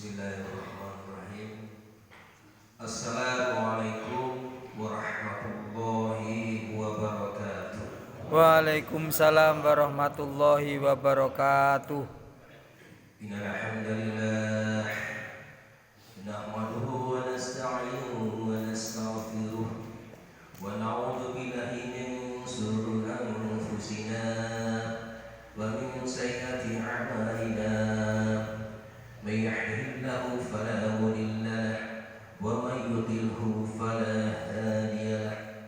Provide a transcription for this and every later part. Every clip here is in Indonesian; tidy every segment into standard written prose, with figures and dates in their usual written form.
Bismillahirrahmanirrahim. Assalamualaikum warahmatullahi wabarakatuh. Waalaikumsalam warahmatullahi wabarakatuh. Innal hamdalillah nahmaduhu wa nasta'inuhu wa nastaghfiruh wa na'udzu billahi min shururi anfusina wa min sayyiati a'malina. May yahdihillahu fala mudilla lahu wa may yudlilhu fala hadiya lahu.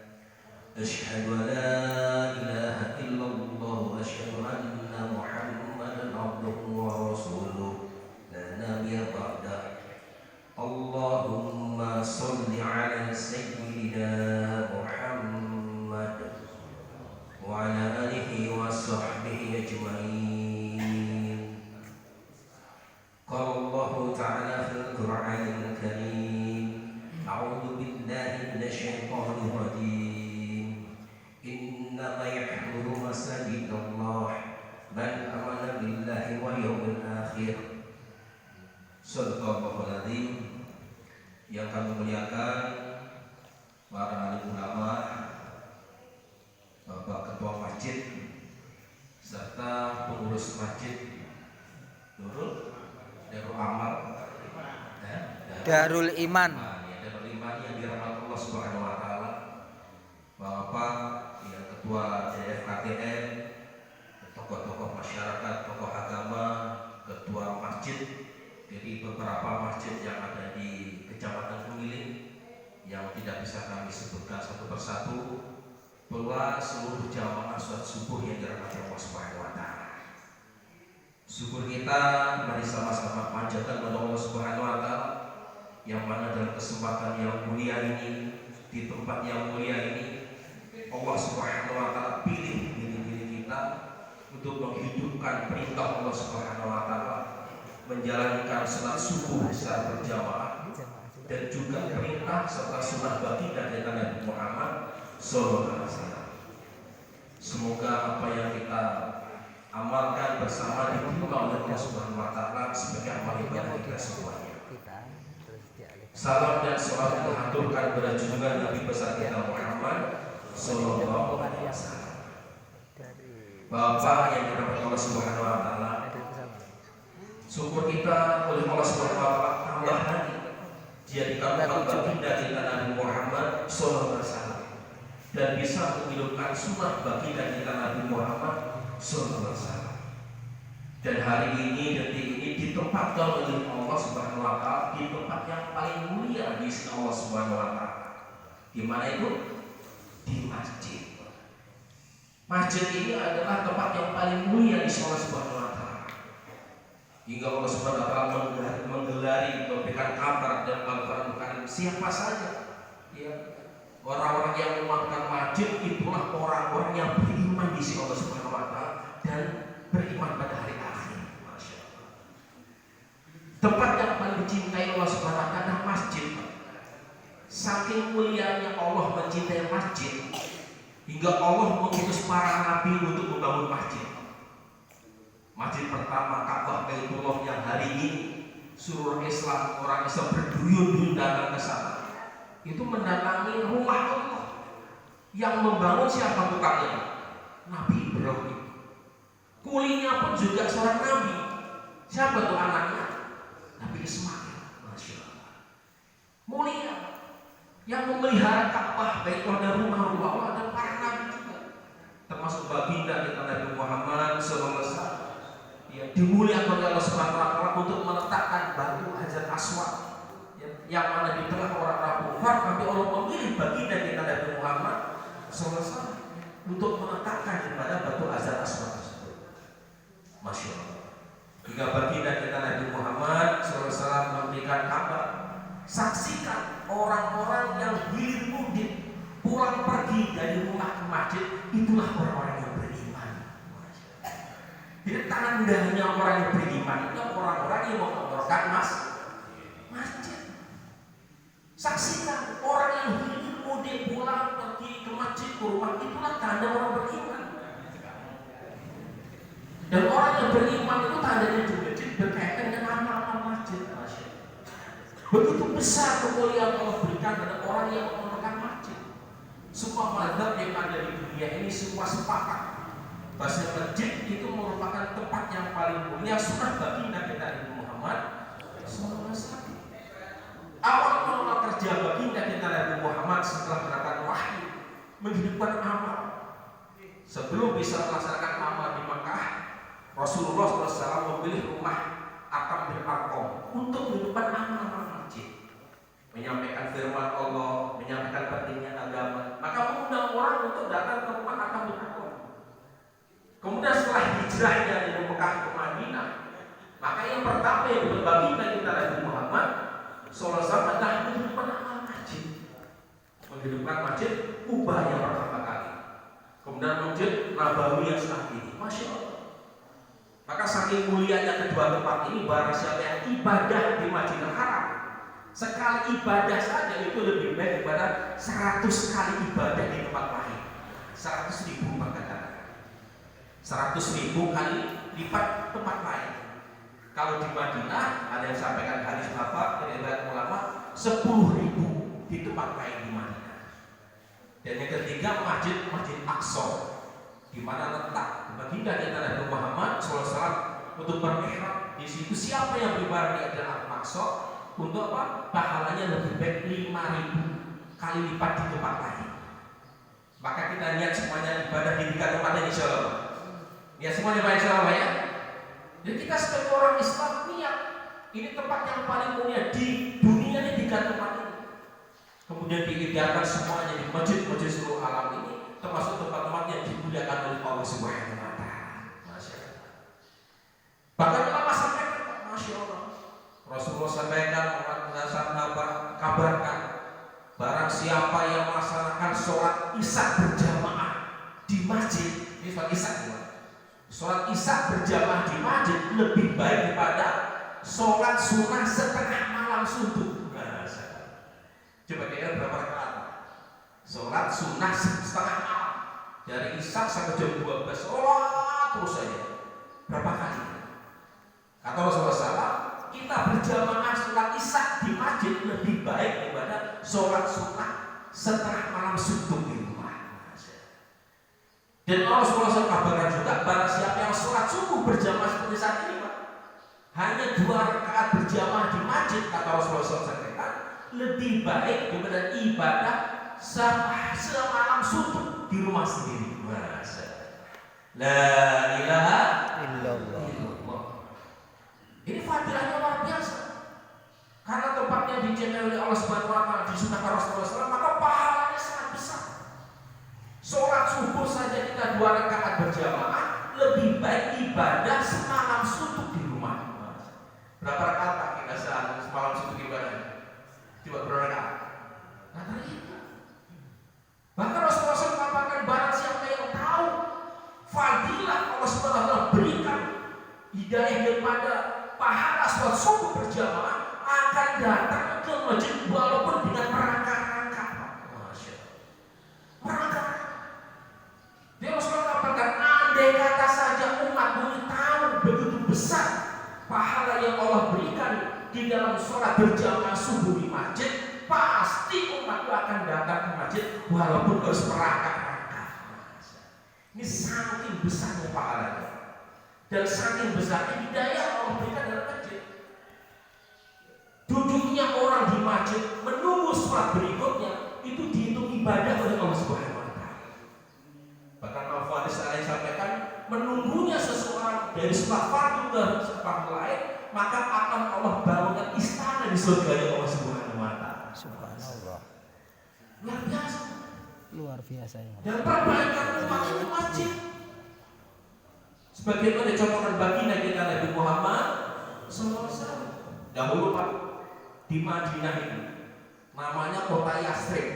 Asyhadu an la ilaha illallah wa asyhadu anna Muhammadan abduhu wa rasuluh la nabiyya ba'dah. Allahumma shalli ala sayyidina Muhammad wa ala alihi wa sahbihi ajma'in. Qala Allah ta'ala fil Qur'anil Karim, a'udzu billahi minasy syaithanir rajim. Innama ya'muru masajidallah man amana billahi wal yawmil akhir. Shadaqallahul adzim. Yang kami muliakan para alim ulama, Bapak Ketua Masjid serta pengurus masjid Darul Amal, Darul Iman. Darul Iman yang dirahmati Allah Subhanahu wa taala. Bapak yang ketua DFKTN, tokoh-tokoh masyarakat, tokoh agama, ketua masjid dari beberapa masjid yang ada di Kecamatan Kumiling yang tidak bisa kami sebutkan satu persatu, pula seluruh jamaah sholat subuh yang dirahmati Allah Subhanahu wa taala. Syukur kita mari sama-sama panjatkan kepada Allah Subhanahu wa taala yang mana dalam kesempatan yang mulia ini, di tempat yang mulia ini, Allah Subhanahu wa taala pilih diri kita untuk menghidupkan perintah Allah Subhanahu wa taala, menjalankan salat subuh secara berjamaah, dan juga perintah serta sunnah baginda Nabi Muhammad sallallahu alaihi wasallam. Semoga apa yang kita amalkan bersama diterima oleh Allah Subhanahu wa taala sebagai amal ibadah kita semuanya. Salam dan salawat dihaturkan kepada junjungan Nabi besar kita Muhammad sallallahu alaihi wasallam. Bapak yang dirahmati Allah Subhanahu wa taala, syukur kita oleh Allah Subhanahu wa taala tambah lagi dijadikan baginda kita Nabi Muhammad sallallahu alaihi wasallam dan bisa menghidupkan sunnah baginda kita Nabi Muhammad sallallahu alaihi wasallam. Dan hari ini, detik ini ditempatkan oleh Allah Subhanahu wa taala di tempat yang paling mulia di sisi Allah Subhanahu wa taala. Di mana itu? Di masjid. Masjid ini adalah tempat yang paling mulia di sisi Allah Subhanahu wa taala. Hingga Allah Subhanahu wa taala menggelari, memberikan kabar dan Al-Qur'an siapa saja ya, orang-orang yang memasukan masjid itulah orang-orang yang beriman di sisi Allah Subhanahu wa taala dan beriman pada hari akhir. Masya Allah. Tempat yang paling dicintai Allah Subhanahu wa taala adalah masjid. Saking mulianya Allah mencintai masjid hingga Allah mengutus para nabi untuk membangun masjid. Masjid pertama Ka'bah Baitullah yang hari ini seluruh Islam, orang Islam berduyun-duyun datang ke sana. Itu mendatangi rumah Allah. Yang membangun siapa tukangnya? Nabi Ibrahim. Kulinya pun juga seorang nabi. Siapa tuh anaknya? Nabi Ismail. Masya Allah. Mulia. Yang memelihara Ka'bah Baitullah dan rumah-rumah Allah dan para nabi juga. Termasuk baginda kita Nabi Muhammad SAW. Ya, dimuliakan oleh Allah Subhanahu wa taala untuk meletakkan batu Hajar Aswad yang mana di tengah orang kufar, tapi Allah memilih baginda kita Nabi Muhammad SAW untuk meletakkan pada batu Hajar Aswad tersebut. Masya Allah. Hingga baginda kita Nabi Muhammad SAW memberikan kabar, saksikan orang-orang yang hilir mudik pulang pergi dari rumah ke masjid, itulah orang-orang yang beriman. Jadi tandanya orang yang beriman itu orang-orang yang mengotorkan masjid. Saksikan orang yang hilir mudik pulang pergi ke masjid, ke rumah, itulah tanda orang beriman. Dan orang yang beriman itu tandanya juga berkaitan dengan amal-amal masjid. masjid. Masya Allah. Begitu besar kemuliaan Allah berikan pada orang yang memegang masjid. Semua mazhab yang ada di dunia ini semua sepakat bahwa masjid itu merupakan tempat yang paling mulia. Sunnah baginda kita Nabi Muhammad SAW. Awal mula kerja baginda kita Nabi Muhammad setelah mendapatkan wahyu menghidupkan amal. Sebelum bisa melaksanakan amal di Mekah, Rasulullah SAW memilih rumah Arqam bin Arqam untuk menghidupkan amal masjid, menyampaikan firman Allah, menyampaikan pentingnya agama. Maka mengundang orang untuk datang ke rumah Arqam bin Arqam. Kemudian setelah hijrahnya dari Mekah ke Madinah, maka yang pertama yang berbagi kita Nabi Muhammad SAW adalah menghidupkan amal masjid, menghidupkan masjid Kubah yang pertama kali, kemudian masjid Nabawi yang saat ini. Masya Allah. Maka saking mulianya kedua tempat ini, barang siapa yang ibadah di Masjidil Haram, sekali ibadah saja itu lebih baik daripada 100 kali ibadah di tempat lain. 100.000 maka 100.000 kali lipat tempat lain. Kalau di Madinah ada yang sampaikan hadis apa dari ulama 10.000 di tempat lain di Madinah. Dan yang ketiga Masjid Aqsa, di mana letak baginda kita Nabi Muhammad SAW untuk bermihrab. Di situ siapa yang beribadah di Al-Aqsa untuk apa? Pahalanya lebih baik 5.000 kali lipat di tempat lain. Maka kita niat semuanya ibadah di tiga tempat ini insyaallah. Niat semuanya Pak insyaallah ya. Jadi kita sebagai orang Islam niat ini tempat yang paling mulia di dunia ini tiga tempat ini. Kemudian diidakan semuanya di masjid-masjid seluruh alam ini, termasuk tempat-tempat yang dimuliakan oleh Allah Subhanahu wa Ta'ala. Masya Allah. Bahkan ulama sampaikan, Masya Allah, Rasulullah sampaikan, kabarkan, barang siapa yang melaksanakan sholat isya berjamaah di masjid, ini sholat isya bukan? Sholat isya berjamaah di masjid lebih baik daripada sholat sunnah setengah malam suntuk. Coba kira berapa rakaat? Sholat sunnah setengah malam dari isya sampai jam 12 sholat terus saja. Berapa kali? Kata Rasulullah SAW, kita berjamaah sholat isya di masjid lebih baik daripada sholat sunnah setengah malam suntuk di rumah. Dan Rasulullah SAW kabarkan juga, barang siapa yang sholat subuh berjamaah seperti saat ini, Pak, hanya 2 rakaat berjamaah di masjid, kata Rasulullah SAW, lebih baik daripada ibadah semalam suntuk di rumah sendiri. La ilaha illallah. Ini fadilahnya luar biasa. Karena tempatnya dicintai oleh Allah Subhanahu wa Ta'ala, disunnahkan Rasulullah SAW, maka pahalanya sangat besar. Sholat subuh saja kita 2 rakaat berjamaah lebih baik ibadah semalam suntuk di rumah. Berapa rakaat Pak kita semalam suntuk ibadah? Coba berapa rakaat? Nah tadi itu. Bahkan Rasulullah SAW mengatakan barang siapa yang tahu fadilah Allah Subhanahu wa Ta'ala berikan hidayah daripada pahala sholat subuh berjamaah, akan datang ke masjid walaupun dengan merangkak-rangkak. Masya Allah. Merangkak. Dia Rasulullah mengatakan, andai kata saja umat boleh tahu begitu besar pahala yang Allah berikan di dalam sholat berjamaah subuh di masjid, pasti umat itu akan datang ke masjid walaupun harus merangkak-rangkak. Ini saking besarnya pahalanya dan saking besarnya hidayah Allah berikan dalam masjid. Duduknya orang di masjid menunggu sholat berikutnya itu dihitung ibadah oleh Allah Subhanahu wa Ta'ala. Bahkan Al-Fadis sampaikan, menunggunya seseorang dari sholat fardu ke sholat lain, maka akan Allah bangunkan istana di surga Allah Subhanahu wa Ta'ala. Subhanallah. Luar biasa. Luar biasa ya. Dan perbaikan umat itu masjid. Sebagaimana dicontohkan baginda kita Nabi Muhammad SAW. Dahulu Pak, di Madinah ini namanya kota Yasrib.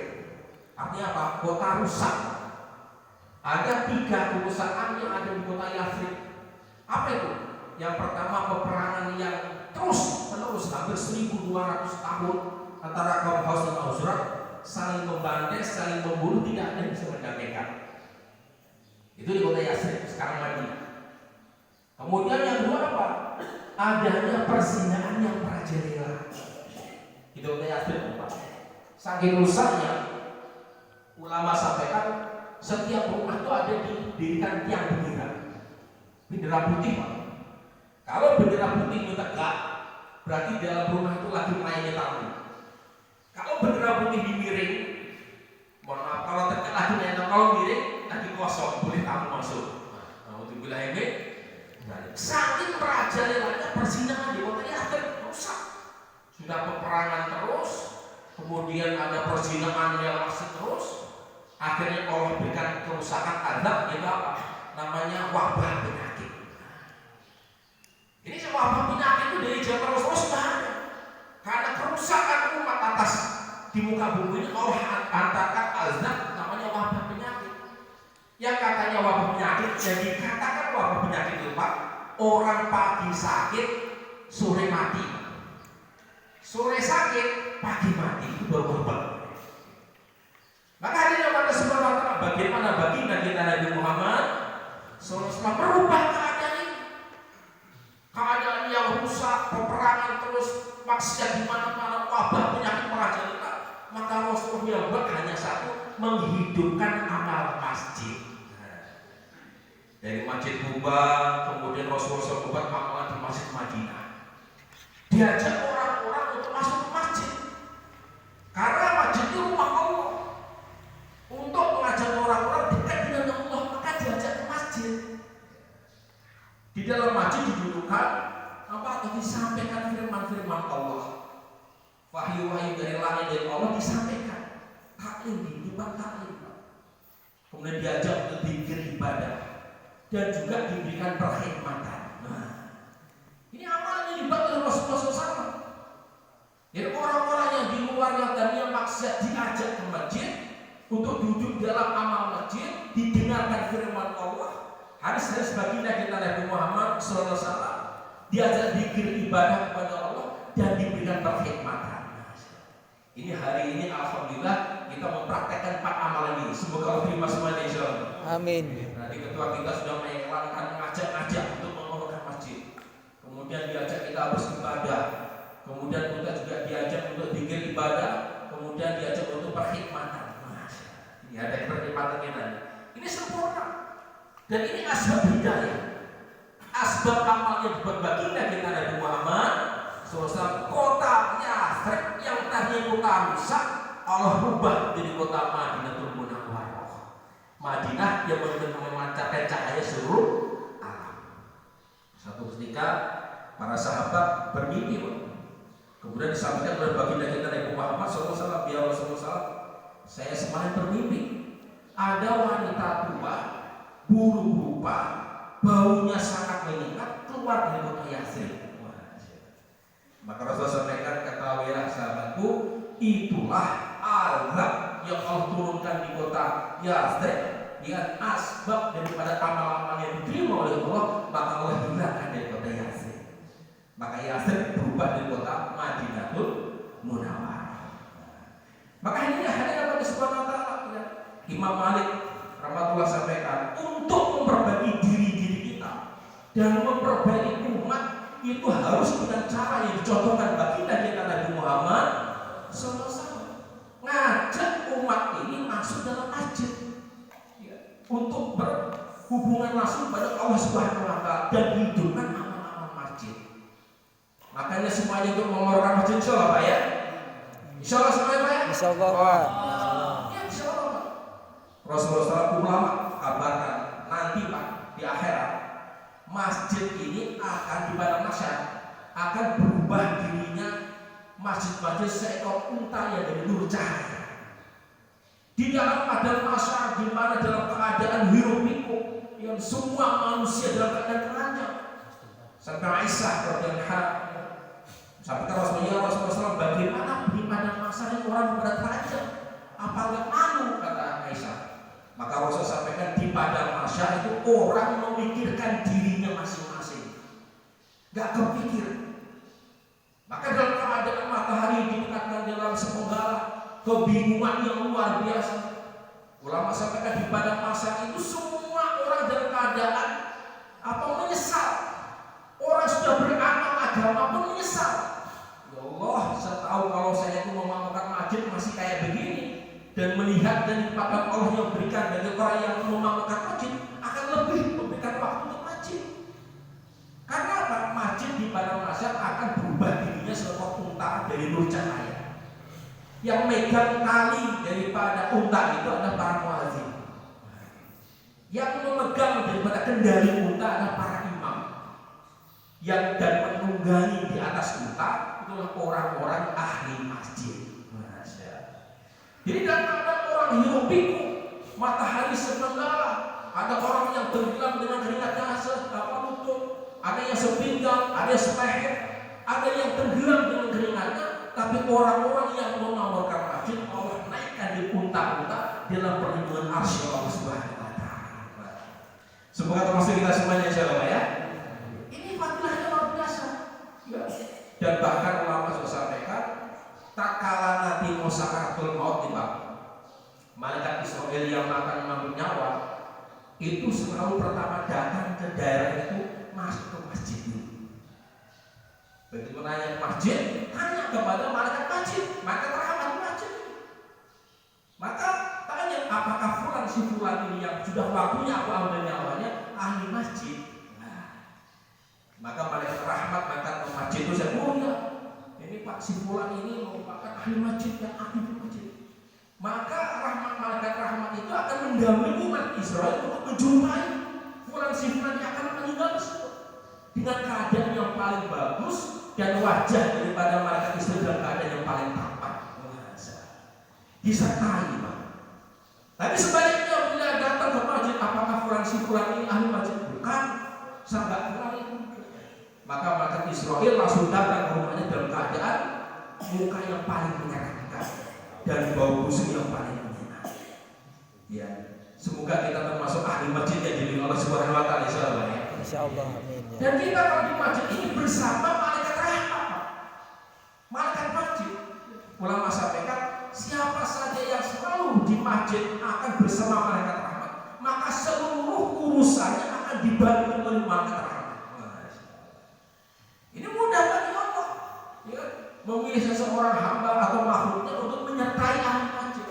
Artinya apa? Kota rusak. Ada 3 kerusakan yang ada di kota Yasrib. Apa itu? Yang pertama peperangan yang terus menerus hampir 1.200 tahun antara kaum Haus dan Khazraj, saling membantai, saling membunuh, tidak ada yang bisa mendamaikan. Itu di kota Yasrib, sekarang Madinah. Kemudian yang kedua apa? Adanya perzinahan yang merajalela. Itu kayak Pak. Saking rusaknya, ulama sampaikan setiap rumah itu ada didirikan tiang bendera putih Pak. Kalau bendera putih itu tegak, berarti dalam rumah itu lagi melayani tamu. Kalau bendera putih dimiring, mohon maaf, kalau tegak lagi melayani tamu, kalau miring lagi kosong, boleh tamu masuk. Nah, untuk wilayah ini, saking merajalelanya perzinahan di kota Yathrieb rusak. Sudah peperangan terus, kemudian ada perzinahan yang masih terus. Akhirnya Allah berikan kerusakan adab, itu apa? Namanya wabah penyakit. Ini wabah penyakit itu dari zaman Rasulullah sudah ada. Karena kerusakan umat atas di muka bumi ini Allah hantarkan azab namanya wabah penyakit. Yang katanya wabah penyakit, jadi katakan wabah penyakit itu Pak, orang pagi sakit, sore mati. Sore sakit, pagi mati, itu baru wabah. Maka hadirin pada semua bagaimana baginda kita Nabi Muhammad SAW merubah keadaan ini. Keadaan yang rusak, peperangan terus, maksiat di mana-mana, wabah penyakit merajalela. Maka Rasulullah yang buat hanya satu, menghidupkan amal masjid. Dari Masjid Quba, kemudian Rasulullah SAW buat amalan di Masjid Madinah. Diajak orang-orang untuk masuk ke masjid, karena masjid itu rumah Allah. Untuk mengajak orang-orang dekat dengan Allah, maka diajak ke masjid. Di dalam masjid didudukkan apa atau disampaikan firman-firman Allah. Wahyu-wahyu dari langit dari Allah disampaikan. Taklim di tempat taklim. Kemudian diajak untuk zikir ibadah dan juga diberikan perkhidmatan. Nah, ini amalan yang dibuat oleh Rasulullah SAW. Jadi orang-orang yang di luar yang tadinya maksiat diajak ke masjid untuk duduk dalam amal masjid, didengarkan firman Allah. Hadis-hadis baginda kita Nabi Muhammad SAW, diajak zikir ibadah kepada Allah dan diberikan perkhidmatan. Ini hari ini alhamdulillah kita mempraktekkan 4 amalan ini. Semoga Allah terima semuanya insyaallah. Amin. Nanti ketua kita sudah mengiklankan mengajak-ngajak untuk mengobrolkan masjid. Kemudian diajak kita beribadah. Kemudian kita juga diajak untuk zikir ibadah. Kemudian diajak untuk perkhidmatan. Ini ada perkhidmatan kita. Ini sempurna. Dan ini asbab hidayah. Asbab amal yang dibuat baginda kita Nabi Muhammad SAW. Kota Yathrieb yang tadinya kota rusak, Allah rubah jadi kota Madinatul Munawwarah. Madinah yang benar-benar memancarkan cahaya seluruh alam. Satu ketika para sahabat bermimpi, kemudian disampaikan oleh baginda kita Nabi Muhammad SAW, ya Rasulullah, saya semalam bermimpi ada wanita tua, buruk rupa, baunya sangat menyengat keluar dari kota Yathrieb. Maka Rasulullah sampaikan, ketahuilah sahabatku, itulah azab yang Allah turunkan di kota Yathrieb dengan asbab daripada amal-amal yang diterima oleh Allah, maka Allah hilangkan dari kota Yathrieb. Maka Yathrieb berubah dari kota Madinatul Munawwarah. Maka ini hanya dapat disebut Imam Malik rahmatullah sampaikan, untuk memperbaiki diri kita dan memperbaiki umat itu harus dengan cara yang dicontohkan baginda kita Nabi Muhammad SAW. Ngajak umat ini masuk dalam masjid untuk berhubungan langsung pada Allah Subhanahu Wa Taala dan hidupkan amal-amal masjid. Makanya semuanya untuk mengeluarkan masjid, insyaallah Pak ya. Insyaallah semuanya Pak ya. Insyaallah Pak. Ya insyaallah. Rasulullah SAW ulama kabarkan nanti Pak di akhirat masjid ini akan di padang mahsyar akan berubah dirinya masjid-masjid seekor unta yang dari nur cahaya. Di dalam padang mahsyar di mana dalam keadaan hiruk pikuk yang semua manusia dalam keadaan telanjang. Sampai Aisyah radhiyallahu sampai Rasulullah SAW, bagaimana di padang mahsyar ini orang pada telanjang? Apa enggak malu, kata Aisyah. Maka Rasul sampaikan di padang mahsyar itu orang memikirkan dirinya masing-masing, gak kepikir. Maka dalam keadaan matahari didekatkan dalam sepenggal kebingungan yang luar biasa. Ulama sampaikan di padang mahsyar itu semua orang dalam keadaan apa menyesal. Orang sudah beramal agama pun menyesal. dan melihat dan nikmatan Allah yang berikan bagi orang yang memamerkan masjid akan lebih memberikan waktu untuk masjid. Karena apa? Masjid di pada masa akan berubah dirinya seperti unta dari nur cahaya. Yang megang tali daripada unta itu adalah para muadzin. Yang memegang daripada kendali unta adalah para imam. Yang dan menunggangi di atas unta itulah orang-orang ahli masjid. Jadi dalam keadaan orang hiruk pikuk, matahari sebenarnya, ada orang yang tenggelam dengan keringatnya lutut, ada yang sepinggang, ada yang sepeher, ada yang tenggelam dengan keringatnya, tapi orang-orang yang menawarkan masjid Allah naikkan di unta-unta dalam perlindungan arsy Allah Subhanahu wa taala. Semoga termasuk kita semuanya insyaallah ya. Ini fadilahnya luar biasa. Ya. Dan bahkan ulama sudah sampaikan, tak kala nanti mau sakaratul maut di bab malaikat Israel yang akan mengambil nyawa itu selalu pertama datang ke daerah itu masuk ke masjid dulu. Begitu menanya ke masjid, tanya kepada malaikat masjid, maka terhambat masjid. Maka tanya apakah fulan si fulan ini yang sudah waktunya aku ambil nyawanya ahli masjid. Maka malaikat rahmat maka ke masjid itu saya ya, ini Pak si fulan ini merupakan ahli masjid yang aktif di masjid. Maka malaikat rahmat itu akan mendampingi umat Israel untuk menjumpai fulan si fulan yang akan meninggal tersebut dengan keadaan yang paling bagus dan wajah daripada malaikat Israel dalam keadaan yang paling tampan. Disertai Pak. Tapi sebaliknya bila datang ke masjid, apakah fulan si fulan ini ahli masjid? Bukan, sangat fulan itu. Maka malaikat Israel langsung datang ke rumahnya dalam keadaan muka yang paling menyenangkan dan bau busuk yang paling menyenangkan. Ya, semoga kita termasuk ahli masjid yang dilindungi Allah Subhanahu wa taala insyaallah ya. Insyaallah amin. Ya. Dan kita kalau di masjid ini bersama malaikat rahmat. Malaikat masjid. Ulama sampaikan siapa saja yang selalu di masjid akan bersama malaikat rahmat, maka seluruh urusannya akan dibantu oleh malaikat rahmat. Ini mudah bagi Allah ya, memilih seseorang hamba atau makhluknya untuk menyertai ahli masjid.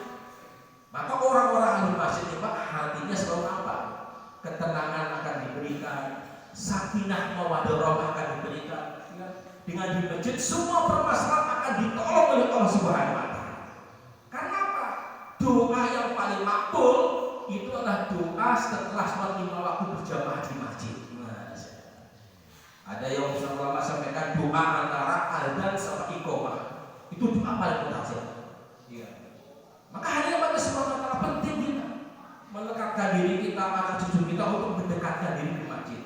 Maka orang-orang ahli masjid ini Pak, hatinya selalu apa? Ketenangan akan diberikan, sakinah mawaddah akan diberikan ya. Dengan di masjid semua permasalahan akan ditolong oleh Allah Subhanahu wa taala. Karena apa? Doa yang paling makbul itu adalah doa setelah sholat 5 waktu berjamaah di masjid. Ada yang ulama sampaikan doa antara adzan sama iqamah. Itu doa paling mutakhir. Iya. Maka hanya pada sebuah penting kita mendekatkan diri kita, anak cucu kita untuk mendekatkan diri di masjid.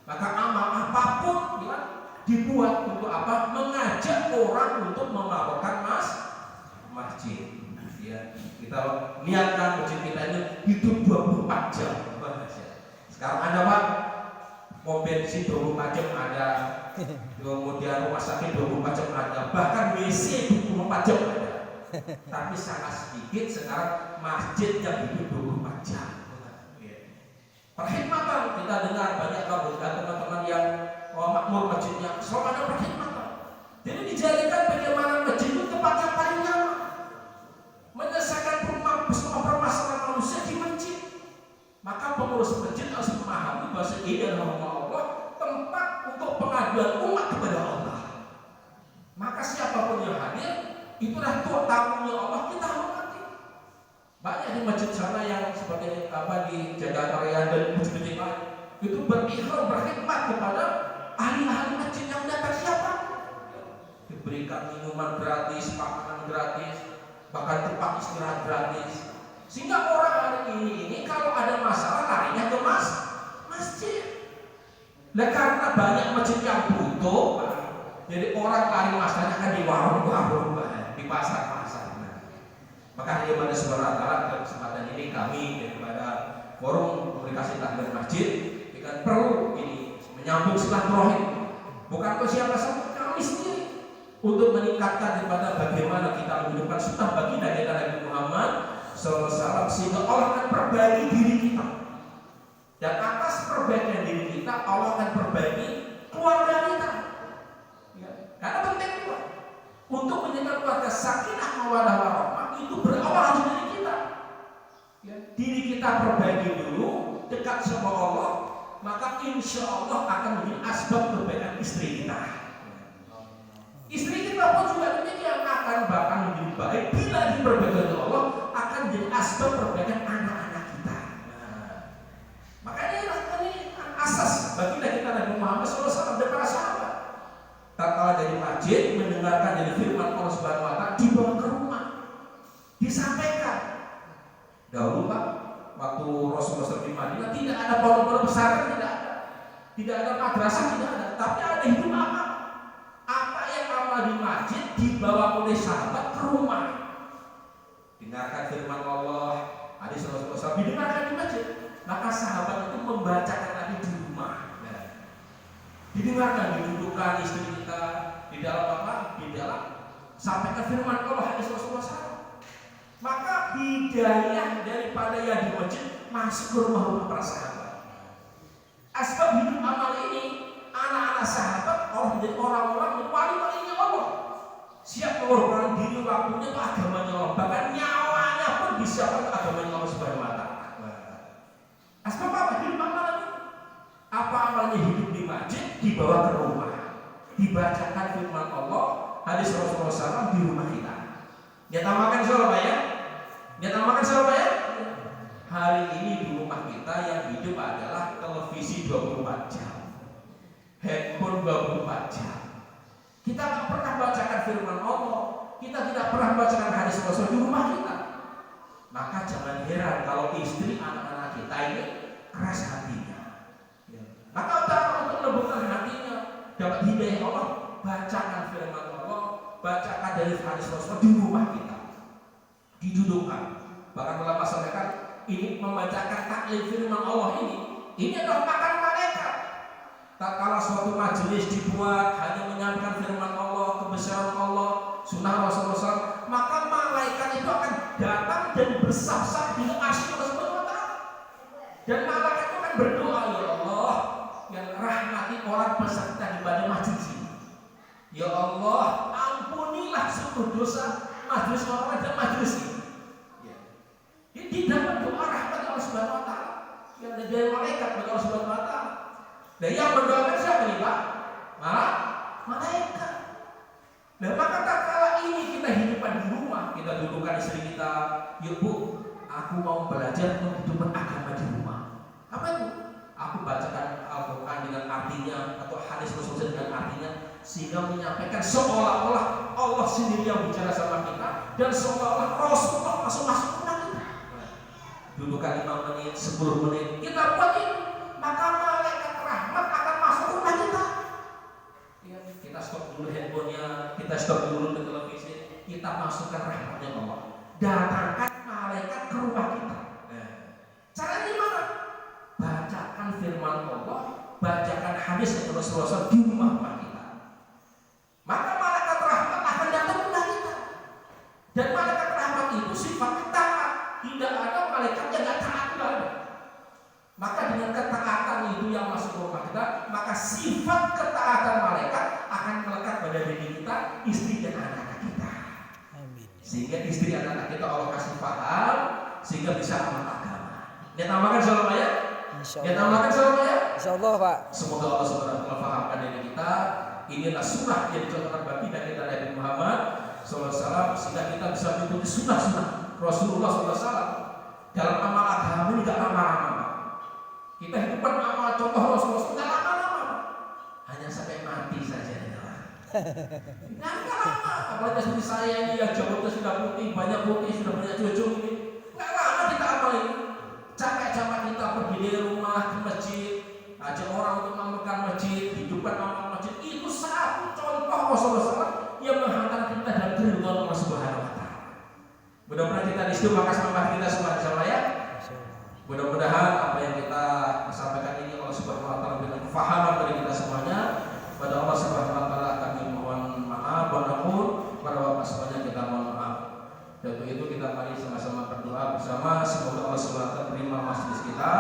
Maka amal apapun ya, dibuat untuk apa? Mengajak orang untuk melakukan masjid. Ya. Kita niatkan masjid kita ini hidup 24 jam. Sekarang ada Pak, pom bensin 24 jam ada, kemudian rumah sakit 24 jam ada, bahkan WC 24 jam ada. Tapi sangat sedikit sekarang masjid yang hidup 24 jam. Perkhidmatan kita dengar banyak teman-teman yang makmur masjidnya selalu ada perkhidmatan. Jadi dijadikan bagaimana masjid itu tempat yang paling nyaman, menyelesaikan semua permasalahan manusia di masjid. Maka pengurus masjid harus memahami bahwa ini adalah Allah, tempat untuk pengaduan umat kepada Allah. Maka siapapun yang hadir, itulah tamunya Allah, kita hormati. Banyak di masjid sana yang seperti apa di Jakarta Raya dan masjid lain itu berikhlas berkhidmat kepada ahli-ahli masjid yang datang siapa? Diberikan minuman gratis, makanan gratis, bahkan tempat istirahat gratis. Sehingga orang hari ini kalau ada masalah larinya ke masjid. Nah karena banyak masjid yang butuh, jadi orang lari masalahnya kan di warung-warung, di pasar-pasar. Maka hanya pada sebuah dalam kesempatan ini kami daripada Forum Komunikasi Taklim Masjid kita perlu ini menyambung silaturahim, bukan ke siapa saja, kami sendiri untuk meningkatkan daripada bagaimana kita menghidupkan sunnah baginda kita Nabi Muhammad SAW, sehingga Allah akan perbaiki diri kita, dan atas perbaikan diri kita Allah akan perbaiki keluarga kita ya. Karena penting juga untuk menjaga keluarga sakinah mawaddah warahmah itu berawal dari diri kita. diri kita perbaiki dulu, dekat sama Allah, maka insya Allah akan menjadi asbab kebaikan istri kita. Istri kita pun juga demikian akan bahkan menjadi baik bila diperbaiki oleh Allah, akan menjadi asbab perbaikan anak-anak kita. Makanya ini asas baginda kita Nabi Muhammad SAW dan para sahabat. Tatkala dari masjid mendengarkan dari firman Allah Subhanahu Wa Taala, dibawa ke rumah, disampaikan. Dahulu Pak, waktu Rasulullah SAW di Madinah tidak ada pondok-pondok pesantren, tidak ada madrasah, tidak ada, tapi ada hidup amal. Apa yang amal di masjid dibawa oleh sahabat ke rumah. Dengarkan firman Allah, hadis Rasulullah SAW didengarkan di masjid, maka sahabat itu membacakan Nabi di rumah. Didengarkan, didudukkan istri kita di dalam apa? Di dalam sampaikan firman Allah, hadis Rasulullah SAW. Maka hidayah daripada yang di masjid masuk ke rumah-rumah para sahabat. Asbab hidup amal ini, anak-anak sahabat menjadi orang-orang yang wali-walinya Allah, siap mengorbankan diri waktunya untuk agamanya Allah, bahkan nyawanya pun disiapkan untuk agamanya Allah Subhanahu Wa Taala. Asbab apa hidup amal ini? Apa amalnya hidup di masjid dibawa ke rumah, dibacakan firman Allah, hadis Rasulullah SAW di rumah kita. Dia tambahkan Surabaya ya? Dia tambahkan Surabaya ya? Hari ini di rumah kita yang hidup adalah televisi 24 jam, handphone 24 jam. Kita tidak pernah bacakan firman Allah, kita tidak pernah bacakan hadis Rasul di rumah kita. Maka jangan heran kalau istri anak-anak kita ini keras hatinya. Maka utama untuk lembutkan hatinya, dapat hidayah Allah, bacakan firman Allah, bacakan dari hadis Rasul di rumah kita, didudukkan. Bahkan ulama sampaikan ini membacakan taklif firman Allah ini adalah makan malaikat. Tak kala suatu majelis dibuat hanya menyampaikan firman Allah, kebesaran Allah, sunnah Rasulullah SAW, maka malaikat itu akan datang dan bersaf-saf di arsy Allah Subhanahu Wa Taala. Dan malaikat itu akan berdoa, ya Allah, yang rahmati orang peserta ibadah majelis ini. Ya Allah, ampunilah seluruh dosa majelis orang dan majelis ini. Ini dapat doa rahmat Allah Subhanahu Wa Taala yang dari malaikat bagi Allah Subhanahu Wa Taala. Dan yang mendoakan siapa nih Pak? Malaikat. Nah maka tak kala ini kita hidupkan di rumah, kita dudukkan istri kita, yuk Bu, aku mau belajar menghidupkan agama di rumah. Apa itu? Aku bacakan Al-Quran dengan artinya atau hadis Rasulullah dengan artinya, sehingga menyampaikan seolah-olah Allah sendiri yang bicara sama kita dan seolah-olah Rasulullah masuk rumah kita. Dudukkan 5 menit, 10 menit, kita buat ini, maka malaikat rahmat akan masuk rumah kita. Ya, kita stop dulu handphonenya, kita stop dulu ke televisi, kita masukkan rahmatnya Allah. Datangkan malaikat ke rumah kita. Caranya gimana? Bacakan firman Allah, bacakan hadis dari Rasulullah SAW di rumah kita. Maka malaikat rahmat akan datang ke rumah kita. Dan malaikat rahmat itu sifatnya taat. Tidak ada malaikat yang tidak taat, tidak ada. Maka dengan ketaatan itu yang masuk ke rumah kita, maka sifat ketaatan malaikat akan melekat pada diri kita, istri dan anak-anak kita. Sehingga istri dan anak kita Allah kasih paham, sehingga bisa amal agama. Dia tambahkan salam ya? Dia tambahkan salam ya? Insyaallah Pak. Semoga Allah Subhanahu wa taala fahamkan diri kita. Inilah sunnah yang dicontohkan baginda kita Nabi Muhammad SAW, sehingga kita bisa mengikuti sunnah-sunnah Rasulullah SAW. Dalam amal agama ini tidak lama-lama. Kita hidupkan amal contoh Rasulullah tidak lama-lama, hanya sampai mati saja. Nah, lama. Apalagi seperti saya ini yang jawabnya sudah putih, banyak sudah banyak cucu ini. Nggak lama kita amal ini. Capek-capek kita pergi dari rumah ke masjid, ajak orang untuk memamerkan masjid, hidupkan amal masjid. Itu satu contoh Rasulullah SAW yang menghantar kita dalam keridhaan Allah Subhanahu Wa Taala. Mudah-mudahan kita diistimewakan sama kita semua sama ya. Mudah-mudahan apa yang kita sampaikan ini Allah Subhanahu Wa Taala berikan kefahaman bagi kita semuanya. Pada Allah Subhanahu Wa Taala kami mohon maaf, pada Bapak semuanya kita mohon maaf. Dan untuk itu kita mari sama-sama berdoa bersama, semoga Allah Subhanahu Wa Taala terima majelis kita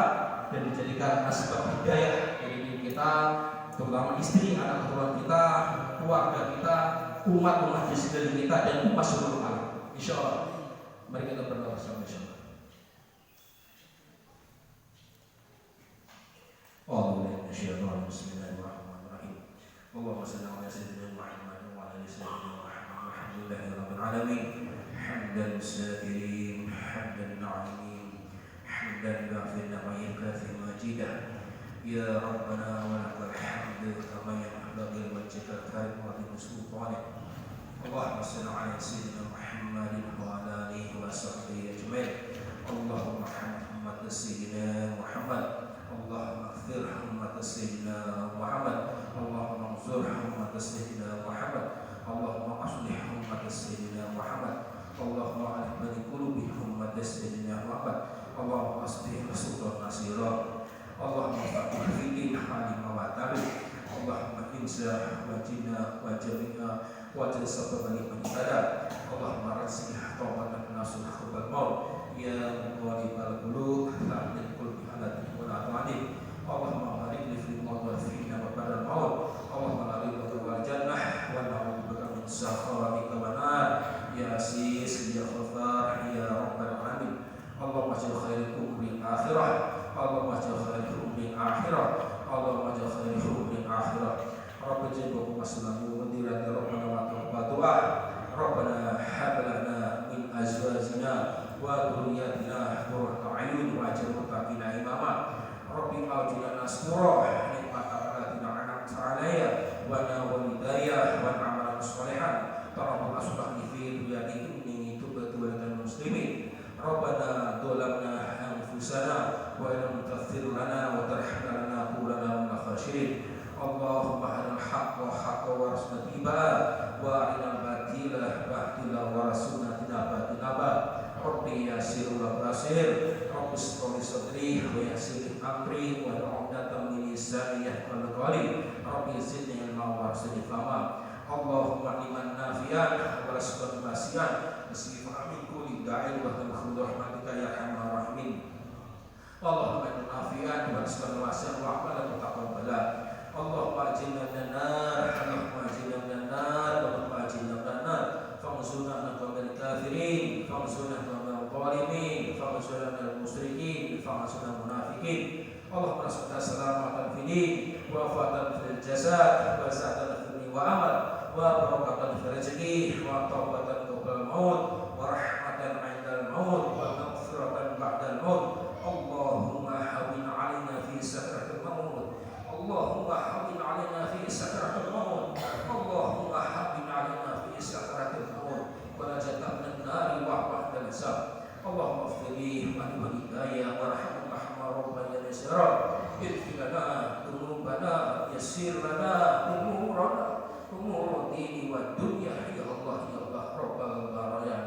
dan dijadikan asbab hidayah bagi diri kita, terutama istri, anak keturunan kita, keluarga kita, umat di sekeliling kita dan umat seluruh alam. Insyaallah. Mari kita berdoa bersama insyaallah. أعوذ بالله من الشيطان الرجيم. بسم الله الرحمن الرحيم. اللهم صل على سيدنا محمد وعلى آل سيدنا محمد والحمد لله رب العالمين. حمدا للسائلين حمدا للعالمين حمدا لغافر النعيم كافر مجيدا يا ربنا ولك الحمد كما ينبغي لوجهك الكريم وعظيم سلطانك. اللهم صل على سيدنا محمد وعلى آله وصحبه أجمعين. اللهم ارحم أمة سيدنا محمد. اللهم اغفر أمة سيدنا محمد. اللهم انصر أمة سيدنا محمد. اللهم أصلح أمة سيدنا محمد. اللهم ألف بين قلوب أمة سيدنا محمد. اللهم أصلح رسول نصيرا. اللهم فقه في الدين حالما وتعالى. اللهم انزع وجنا وجميع وجل سبب لمن ibadah. اللهم رزق توبة نصر حب الموت يا مقلب القلوب ثبت قلوب على دينك ولا تعدل. اللهم بارك لي في الموت وفينا وبعد الموت. اللهم لا رضا والجنة ونعوذ بك من سخطك والنار يا عزيز يا غفار يا رب العالمين. اللهم اجعل خير الأمور الآخرة. اللهم اجعل خير الأمور الآخرة. اللهم اجعل خير الأمور الآخرة. رب اجعلكم مسلمين ومديرا ربنا وتقبل دعاء. ربنا هب لنا من أزواجنا وذرياتنا قرة أعين واجعلنا للمتقين إماما. رب أوجعلنا نشكرا نعمتك التي أنعمت علي وأنا والدي ونعملا صالحا. ربنا أصلح لي في ذريتي إني تبت إليك المسلمين. ربنا ظلمنا أنفسنا وإن لم تغفر لنا وترحمنا لنكونن من الخاسرين. اللهم أرنا الحق حقا وارزقنا اتباعه وأرنا الباطل باطلا وارزقنا اجتنابه. ربي يسر ولا تعسر. رب اشرح لي صدري ويسر لي أمري واحلل عقدة من لساني يفقهوا قولي. ربي زدني علما وارزقني فهما. اللهم علما نافعا ورزقا واسعا وشفاء من كل داء وتدخل رحمتك يا أرحم الراحمين. اللهم علما نافعا ورزقا واسعا وعملا متقبلا. اللهم أجرنا من النار. اللهم أجرنا من النار. اللهم أجرنا من النار. فانصرنا على القوم الكافرين. فانصرنا على القوم الظالمين. فانصرنا على المشركين. فانصرنا على المنافقين. اللهم ارزقنا سلامة في الدين ووفاة في الجسد وسعادة في الدين وعمل وبركة في الرزق وتوبة قبل الموت ورحمة عند الموت ومغفرة بعد الموت. اللهم هون علينا في سكرة الموت. اللهم هون علينا في سكرة الموت. اللهم هون علينا في سكرة الموت ونجنا من النار وبعد الحساب. اللهم اغفر لي ولوالدي وارحمهما كما ربياني صغيرا. اغفر لنا ذنوبنا يسر لنا امورنا امور الدين والدنيا يا الله يا الله رب البرايا.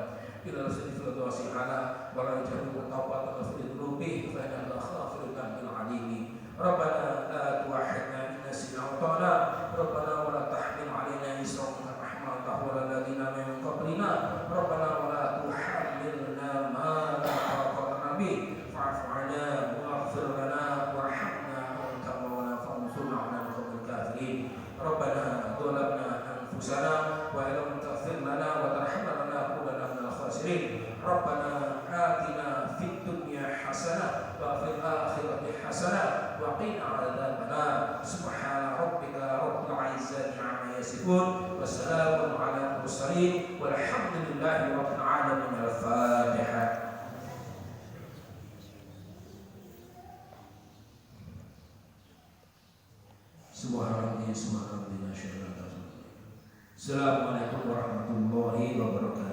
الى رسول الفردوس على ولا يجعل توبة في الذنوب فإن الله غافر ذنب العليم. ربنا لا توحدنا إن نسينا وأخطأنا. ربنا ولا تحمل علينا إصرا كما حملته على الذين من قبلنا. ربنا ولا تحملنا ما لا طاقة لنا به واعف عنا واغفر لنا وارحمنا أنت مولانا فانصرنا على القوم الكافرين. ربنا ظلمنا أنفسنا وإن لم تغفر لنا وترحمنا لنكونن من الخاسرين. ربنا آتنا في الدنيا حسنة وفي الآخرة حسنة وقنا عذاب النار. سبحان ربك رب العزة عما يصفون وسلام على المرسلين والحمد لله رب العالمين. الفاتحة. Subhanallah. Assalamualaikum warahmatullahi wabarakatuh.